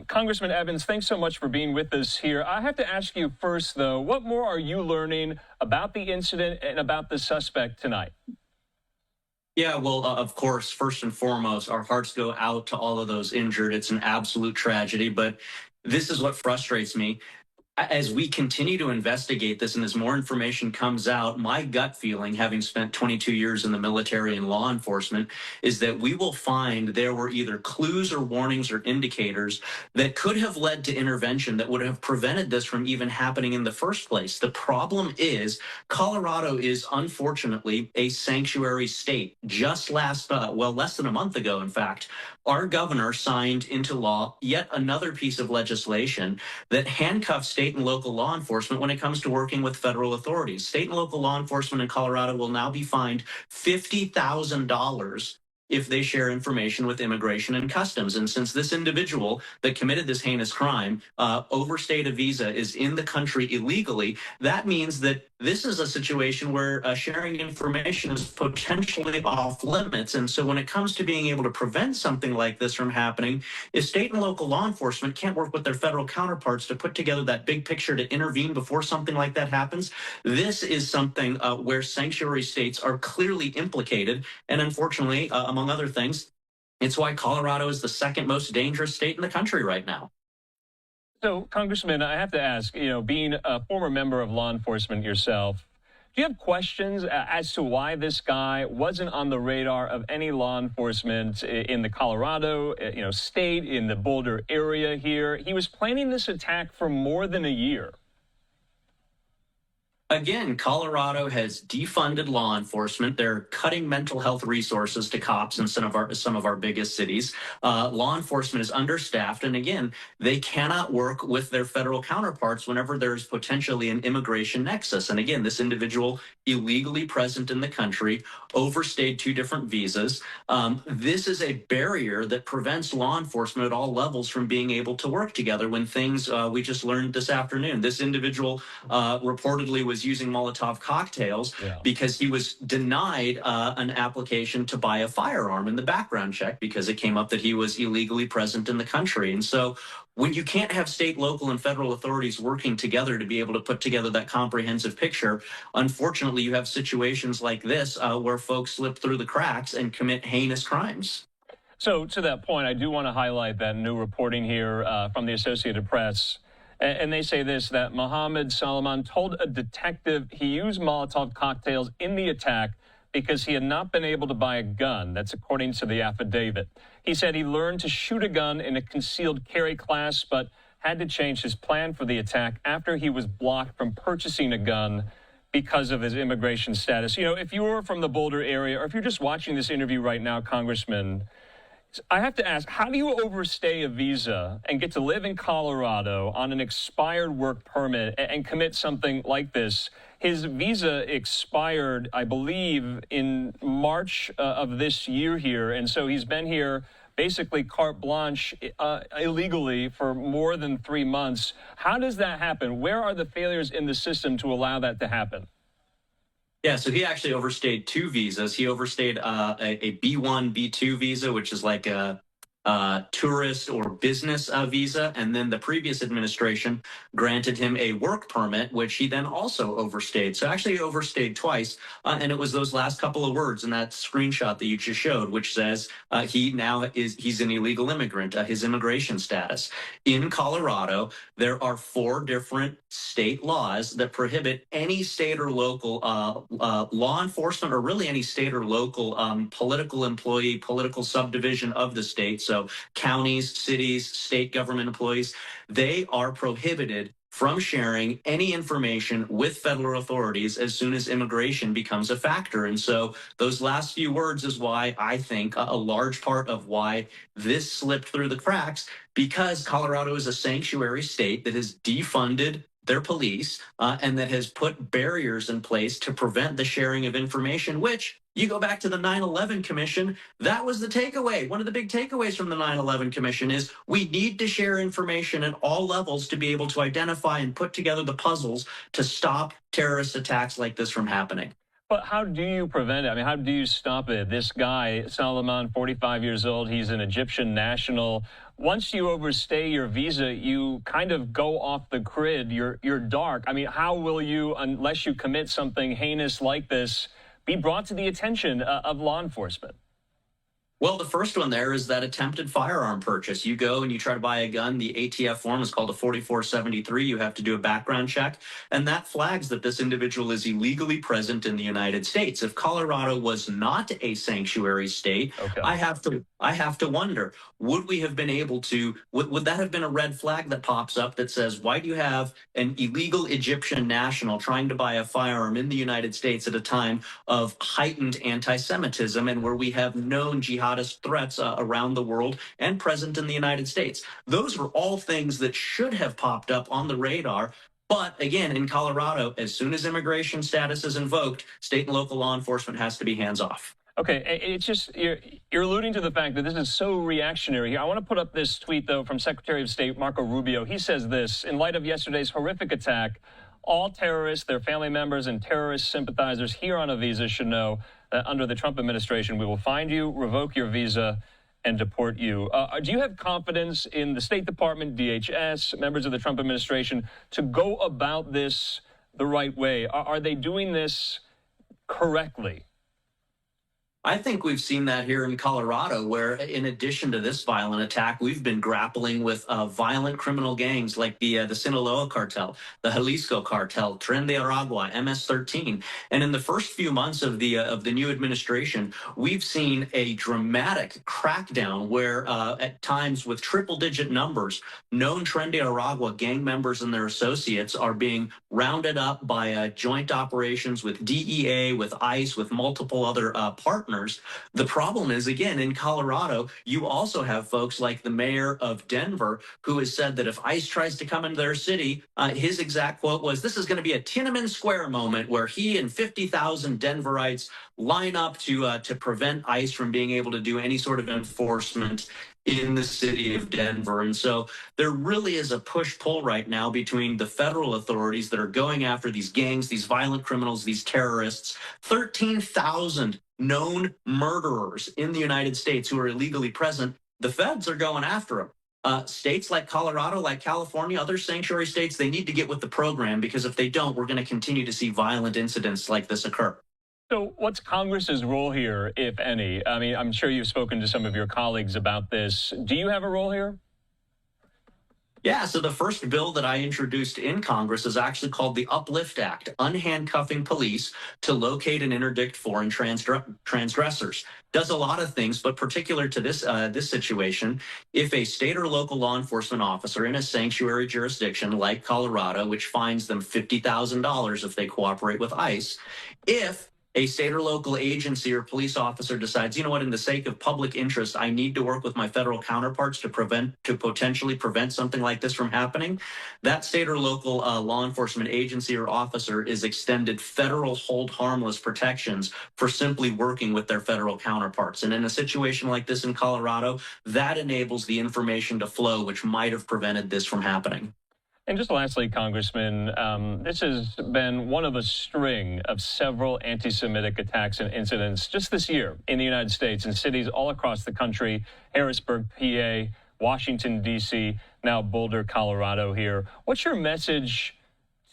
Congressman Evans, thanks so much for being with us here. I have to ask you first, though, what more are you learning about the incident and about the suspect tonight? Yeah, well, of course, first and foremost, our hearts go out to all of those injured. It's an absolute tragedy, but this is what frustrates me. As we continue to investigate this and as more information comes out, my gut feeling, having spent 22 years in the military and law enforcement, is that we will find there were either clues or warnings or indicators that could have led to intervention that would have prevented this from even happening in the first place. The problem is Colorado is unfortunately a sanctuary state. Just less than a month ago, in fact, our governor signed into law yet another piece of legislation that handcuffs state and local law enforcement when it comes to working with federal authorities. State and local law enforcement in Colorado will now be fined $50,000 if they share information with Immigration and Customs. And since this individual that committed this heinous crime overstayed a visa, is in the country illegally, that means that this is a situation where sharing information is potentially off limits. And so when it comes to being able to prevent something like this from happening, if state and local law enforcement can't work with their federal counterparts to put together that big picture to intervene before something like that happens, this is something where sanctuary states are clearly implicated. And unfortunately, among other things, it's why Colorado is the second most dangerous state in the country right now. So, Congressman, I have to ask, being a former member of law enforcement yourself, do you have questions as to why this guy wasn't on the radar of any law enforcement in the Colorado, state, in the Boulder area here? He was planning this attack for more than a year. Again, Colorado has defunded law enforcement. They're cutting mental health resources to cops in some of our biggest cities. Law enforcement is understaffed, and again, they cannot work with their federal counterparts whenever there's potentially an immigration nexus. And again, this individual illegally present in the country, overstayed 2 different visas. This is a barrier that prevents law enforcement at all levels from being able to work together. When things we just learned this afternoon, this individual reportedly was using Molotov cocktails because he was denied an application to buy a firearm in the background check because it came up that he was illegally present in the country. And so when you can't have state, local, and federal authorities working together to be able to put together that comprehensive picture, unfortunately, you have situations like this where folks slip through the cracks and commit heinous crimes. So to that point, I do want to highlight that new reporting here from the Associated Press. And they say this, that Mohammed Salman told a detective he used Molotov cocktails in the attack because he had not been able to buy a gun. That's according to the affidavit. He said he learned to shoot a gun in a concealed carry class, but had to change his plan for the attack after he was blocked from purchasing a gun because of his immigration status. If you were from the Boulder area, or if you're just watching this interview right now, Congressman, I have to ask, how do you overstay a visa and get to live in Colorado on an expired work permit and commit something like this? His visa expired, I believe, in March of this year here. And so he's been here basically carte blanche illegally for more than 3 months. How does that happen? Where are the failures in the system to allow that to happen? Yeah, so he actually overstayed 2 visas. He overstayed a B1, B2 visa, which is like a tourist or business visa. And then the previous administration granted him a work permit, which he then also overstayed. So actually he overstayed twice. And it was those last couple of words in that screenshot that you just showed, which says he's an illegal immigrant, his immigration status. In Colorado, there are 4 different state laws that prohibit any state or local law enforcement, or really any state or local political employee, political subdivision of the state. So counties, cities, state government employees, they are prohibited from sharing any information with federal authorities as soon as immigration becomes a factor. And so those last few words is why I think a large part of why this slipped through the cracks, because Colorado is a sanctuary state that has defunded their police and that has put barriers in place to prevent the sharing of information, which you go back to the 9/11 Commission, that was the takeaway. One of the big takeaways from the 9/11 Commission is we need to share information at all levels to be able to identify and put together the puzzles to stop terrorist attacks like this from happening. But how do you prevent it? I mean, how do you stop it? This guy, Salman, 45 years old, he's an Egyptian national. Once you overstay your visa, you kind of go off the grid. You're dark. I mean, how will you, unless you commit something heinous like this, be brought to the attention of law enforcement? Well, the first one there is that attempted firearm purchase. You go and you try to buy a gun. The ATF form is called a 4473. You have to do a background check, and that flags that this individual is illegally present in the United States. If Colorado was not a sanctuary state, Okay. I have to wonder, would we have been able to, would that have been a red flag that pops up that says, why do you have an illegal Egyptian national trying to buy a firearm in the United States at a time of heightened anti-Semitism and where we have known jihadist threats around the world and present in the United States? Those were all things that should have popped up on the radar. But again, in Colorado, as soon as immigration status is invoked, state and local law enforcement has to be hands off. Okay, it's just you're alluding to the fact that this is so reactionary here. I want to put up this tweet, though, from Secretary of State Marco Rubio. He says this: in light of yesterday's horrific attack, all terrorists, their family members, and terrorist sympathizers here on a visa should know that under the Trump administration, we will find you, revoke your visa, and deport you. Do you have confidence in the State Department, DHS, members of the Trump administration to go about this the right way? Are they doing this correctly? I think we've seen that here in Colorado, where in addition to this violent attack, we've been grappling with violent criminal gangs like the Sinaloa cartel, the Jalisco cartel, Tren de Aragua, MS-13. And in the first few months of the new administration, we've seen a dramatic crackdown where at times with triple-digit numbers, known Tren de Aragua gang members and their associates are being rounded up by joint operations with DEA, with ICE, with multiple other partners. The problem is, again, in Colorado, you also have folks like the mayor of Denver, who has said that if ICE tries to come into their city, his exact quote was, "This is going to be a Tiananmen Square moment where he and 50,000 Denverites line up to prevent ICE from being able to do any sort of enforcement in the city of Denver." And so there really is a push-pull right now between the federal authorities that are going after these gangs, these violent criminals, these terrorists. 13,000 known murderers in the United States who are illegally present. The feds are going after them. States like Colorado, like California, other sanctuary states, they need to get with the program, because if they don't, we're going to continue to see violent incidents like this occur. So what's Congress's role here, if any? I mean, I'm sure you've spoken to some of your colleagues about this. Do you have a role here? Yeah, so the first bill that I introduced in Congress is actually called the Uplift Act, unhandcuffing police to locate and interdict foreign transgressors. Does a lot of things, but particular to this situation, if a state or local law enforcement officer in a sanctuary jurisdiction like Colorado, which fines them $50,000 if they cooperate with ICE, if a state or local agency or police officer decides, you know what, in the sake of public interest, I need to work with my federal counterparts to potentially prevent something like this from happening, that state or local law enforcement agency or officer is extended federal hold harmless protections for simply working with their federal counterparts. And in a situation like this in Colorado, that enables the information to flow, which might have prevented this from happening. And just lastly, Congressman, this has been one of a string of several anti-Semitic attacks and incidents just this year in the United States in cities all across the country: Harrisburg, PA, Washington, D.C., now Boulder, Colorado here. What's your message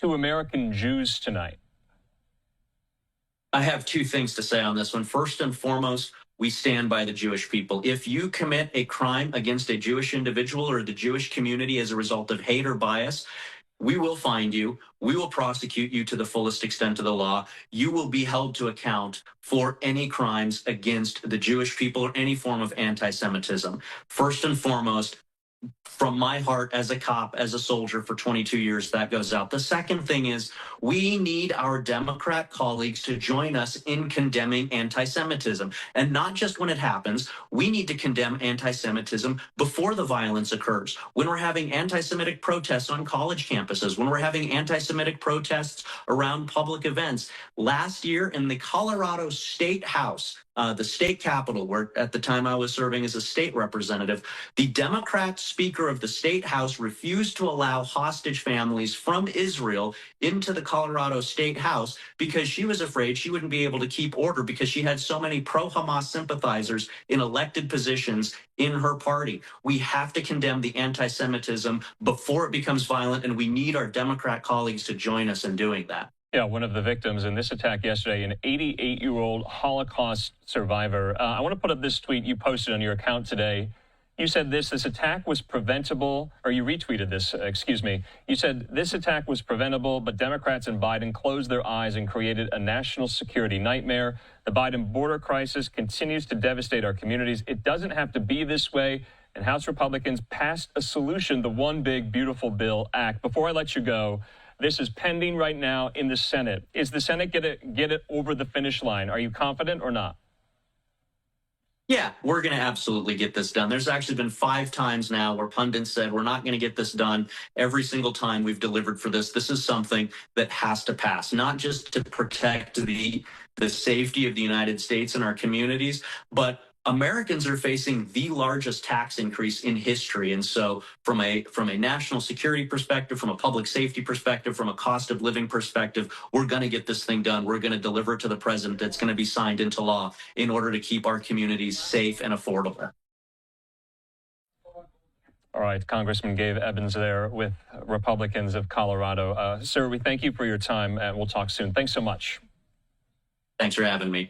to American Jews tonight? I have two things to say on this one. First and foremost, we stand by the Jewish people. If you commit a crime against a Jewish individual or the Jewish community as a result of hate or bias, we will find you. We will prosecute you to the fullest extent of the law. You will be held to account for any crimes against the Jewish people or any form of anti-Semitism. First and foremost, from my heart as a cop, as a soldier for 22 years, that goes out. The second thing is we need our Democrat colleagues to join us in condemning anti-Semitism. And not just when it happens. We need to condemn anti-Semitism before the violence occurs. When we're having anti-Semitic protests on college campuses, when we're having anti-Semitic protests around public events. Last year in the Colorado State House, the state capitol, where at the time I was serving as a state representative, the Democrat Speaker of the State House refused to allow hostage families from Israel into the Colorado State House because she was afraid she wouldn't be able to keep order because she had so many pro-Hamas sympathizers in elected positions in her party. We have to condemn the anti-Semitism before it becomes violent, and we need our Democrat colleagues to join us in doing that. Yeah, one of the victims in this attack yesterday, an 88-year-old Holocaust survivor. I want to put up this tweet you posted on your account today. You said this attack was preventable, or you retweeted this, excuse me. You said this attack was preventable, but Democrats and Biden closed their eyes and created a national security nightmare. The Biden border crisis continues to devastate our communities. It doesn't have to be this way. And House Republicans passed a solution, the One Big Beautiful Bill Act. Before I let you go, this is pending right now in the Senate. Is the Senate get it over the finish line? Are you confident or not? Yeah, we're going to absolutely get this done. There's actually been 5 times now where pundits said we're not going to get this done. Every single time we've delivered for this. This is something that has to pass, not just to protect the safety of the United States and our communities, but Americans are facing the largest tax increase in history. And so from a national security perspective, from a public safety perspective, from a cost of living perspective, we're going to get this thing done. We're going to deliver it to the president. It's going to be signed into law in order to keep our communities safe and affordable. All right, Congressman Gabe Evans there with Republicans of Colorado. Sir, we thank you for your time, and we'll talk soon. Thanks so much. Thanks for having me.